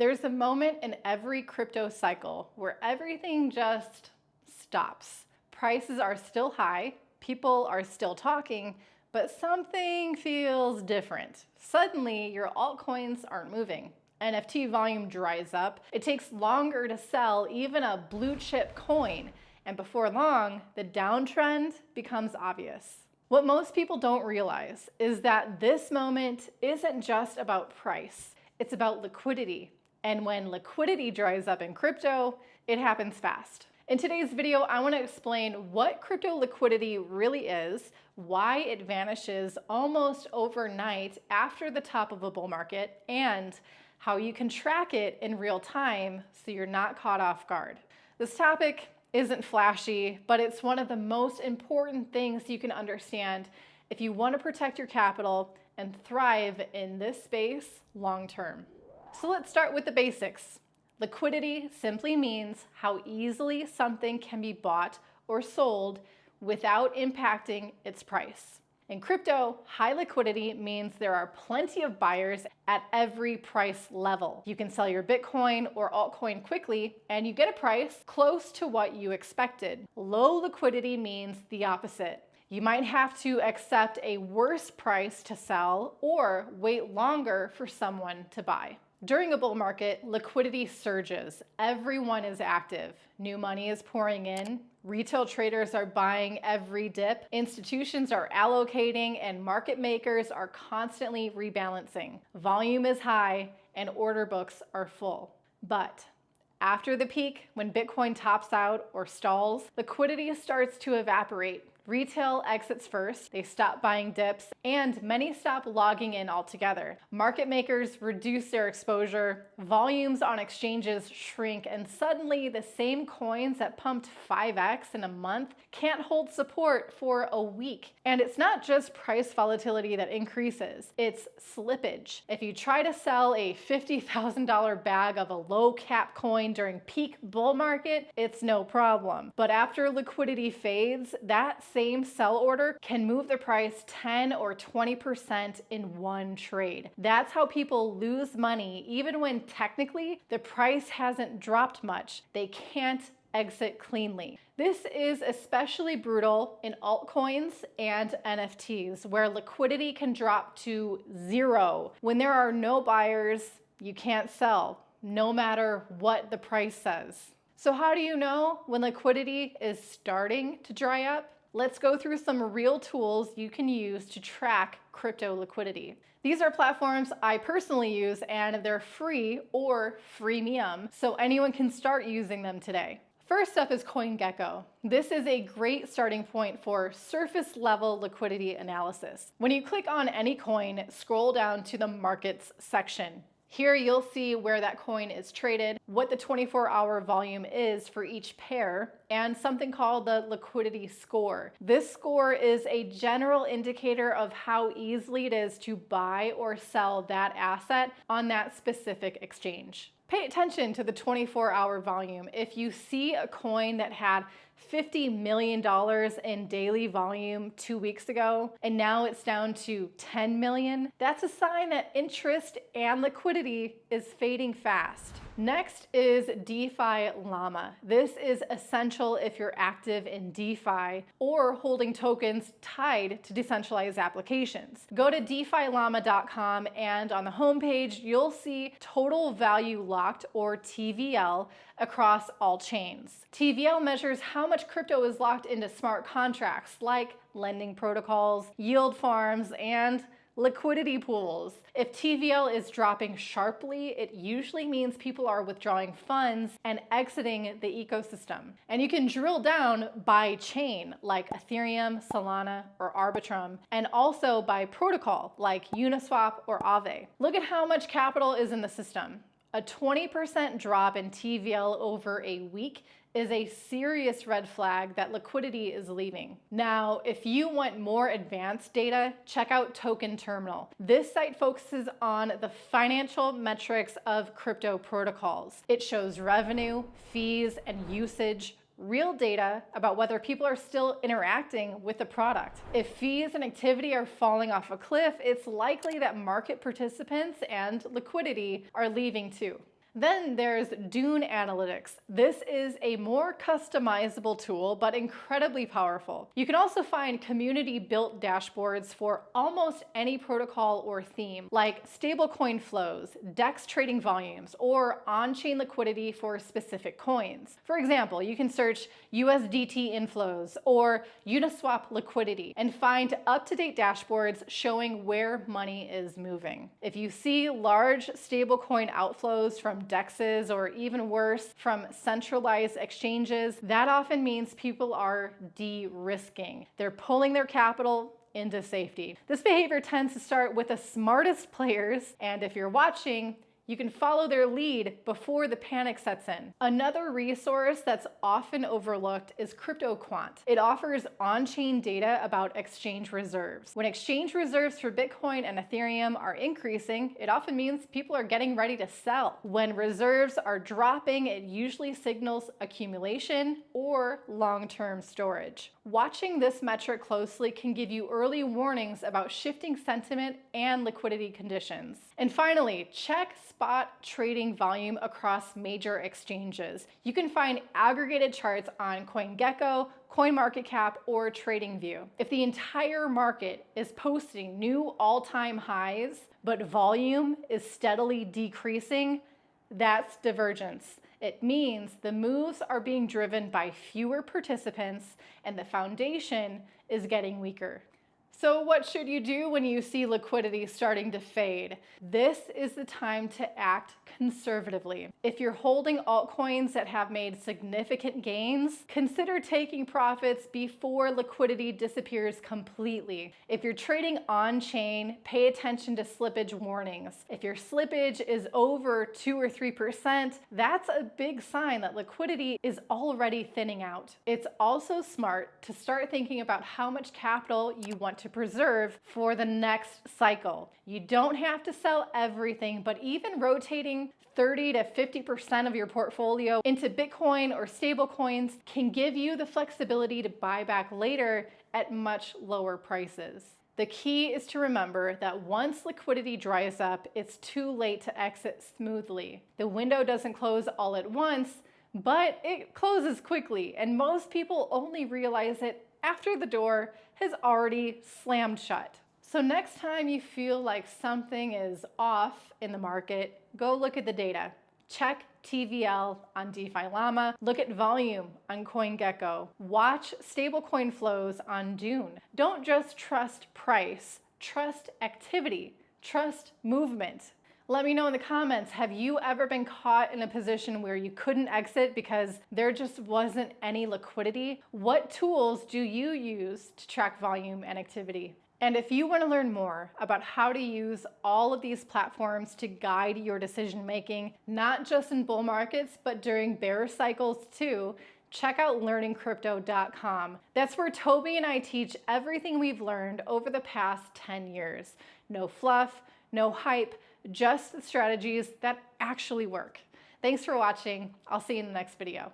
There's a moment in every crypto cycle where everything just stops. Prices are still high, people are still talking, but something feels different. Suddenly, your altcoins aren't moving. NFT volume dries up. It takes longer to sell even a blue chip coin, and before long, the downtrend becomes obvious. What most people don't realize is that this moment isn't just about price, it's about liquidity. And when liquidity dries up in crypto, it happens fast. In today's video, I want to explain what crypto liquidity really is, why it vanishes almost overnight after the top of a bull market, and how you can track it in real time so you're not caught off guard. This topic isn't flashy, but it's one of the most important things you can understand if you want to protect your capital and thrive in this space long term. So let's start with the basics. Liquidity simply means how easily something can be bought or sold without impacting its price. In crypto, high liquidity means there are plenty of buyers at every price level. You can sell your Bitcoin or altcoin quickly and you get a price close to what you expected. Low liquidity means the opposite. You might have to accept a worse price to sell or wait longer for someone to buy. During a bull market, liquidity surges. Everyone is active. New money is pouring in. Retail traders are buying every dip. Institutions are allocating and market makers are constantly rebalancing. Volume is high and order books are full. But after the peak, when Bitcoin tops out or stalls, liquidity starts to evaporate. Retail exits first, they stop buying dips, and many stop logging in altogether. Market makers reduce their exposure, volumes on exchanges shrink, and suddenly the same coins that pumped 5x in a month can't hold support for a week. And it's not just price volatility that increases, it's slippage. If you try to sell a $50,000 bag of a low cap coin during peak bull market, it's no problem. But after liquidity fades, that same sell order can move the price 10 or 20% in one trade. That's how people lose money even when technically the price hasn't dropped much. They can't exit cleanly. This is especially brutal in altcoins and NFTs, where liquidity can drop to zero. When there are no buyers, you can't sell, no matter what the price says. So how do you know when liquidity is starting to dry up? Let's go through some real tools you can use to track crypto liquidity. These are platforms I personally use and they're free or freemium, so anyone can start using them today. First up is CoinGecko. This is a great starting point for surface level liquidity analysis. When you click on any coin, scroll down to the markets section. Here you'll see where that coin is traded, what the 24-hour volume is for each pair, and something called the liquidity score. This score is a general indicator of how easily it is to buy or sell that asset on that specific exchange. Pay attention to the 24-hour volume. If you see a coin that had $50 million in daily volume 2 weeks ago, and now it's down to 10 million, that's a sign that interest and liquidity is fading fast. Next is DeFi Llama. This is essential if you're active in DeFi or holding tokens tied to decentralized applications. Go to DeFiLlama.com and on the homepage, you'll see total value locked or TVL across all chains. TVL measures how much crypto is locked into smart contracts like lending protocols, yield farms, and liquidity pools. If TVL is dropping sharply, it usually means people are withdrawing funds and exiting the ecosystem. And you can drill down by chain like Ethereum, Solana, or Arbitrum, and also by protocol like Uniswap or Aave. Look at how much capital is in the system. A 20% drop in TVL over a week is a serious red flag that liquidity is leaving. Now, if you want more advanced data, check out Token Terminal. This site focuses on the financial metrics of crypto protocols. It shows revenue, fees, and usage, real data about whether people are still interacting with the product. If fees and activity are falling off a cliff, it's likely that market participants and liquidity are leaving too. Then there's Dune Analytics. This is a more customizable tool, but incredibly powerful. You can also find community-built dashboards for almost any protocol or theme, like stablecoin flows, DEX trading volumes, or on-chain liquidity for specific coins. For example, you can search USDT inflows or Uniswap liquidity and find up-to-date dashboards showing where money is moving. If you see large stablecoin outflows from DEXs, or even worse, from centralized exchanges, that often means people are de-risking. They're pulling their capital into safety. This behavior tends to start with the smartest players, and if you're watching, you can follow their lead before the panic sets in. Another resource that's often overlooked is CryptoQuant. It offers on-chain data about exchange reserves. When exchange reserves for Bitcoin and Ethereum are increasing, it often means people are getting ready to sell. When reserves are dropping, it usually signals accumulation or long-term storage. Watching this metric closely can give you early warnings about shifting sentiment and liquidity conditions. And finally, check spot trading volume across major exchanges. You can find aggregated charts on CoinGecko, CoinMarketCap, or TradingView. If the entire market is posting new all-time highs, but volume is steadily decreasing, that's divergence. It means the moves are being driven by fewer participants and the foundation is getting weaker. So what should you do when you see liquidity starting to fade? This is the time to act conservatively. If you're holding altcoins that have made significant gains, consider taking profits before liquidity disappears completely. If you're trading on-chain, pay attention to slippage warnings. If your slippage is over 2 or 3%, that's a big sign that liquidity is already thinning out. It's also smart to start thinking about how much capital you want to preserve for the next cycle. You don't have to sell everything, but even rotating 30 to 50% of your portfolio into Bitcoin or stablecoins can give you the flexibility to buy back later at much lower prices. The key is to remember that once liquidity dries up, it's too late to exit smoothly. The window doesn't close all at once, but it closes quickly, and most people only realize it after the door has already slammed shut. So next time you feel like something is off in the market, go look at the data. Check TVL on DeFi Llama, look at volume on CoinGecko, watch stablecoin flows on Dune. Don't just trust price, trust activity, trust movement. Let me know in the comments, have you ever been caught in a position where you couldn't exit because there just wasn't any liquidity? What tools do you use to track volume and activity? And if you want to learn more about how to use all of these platforms to guide your decision making, not just in bull markets, but during bear cycles too, check out learningcrypto.com. That's where Toby and I teach everything we've learned over the past 10 years. No fluff, no hype, just the strategies that actually work. Thanks for watching. I'll see you in the next video.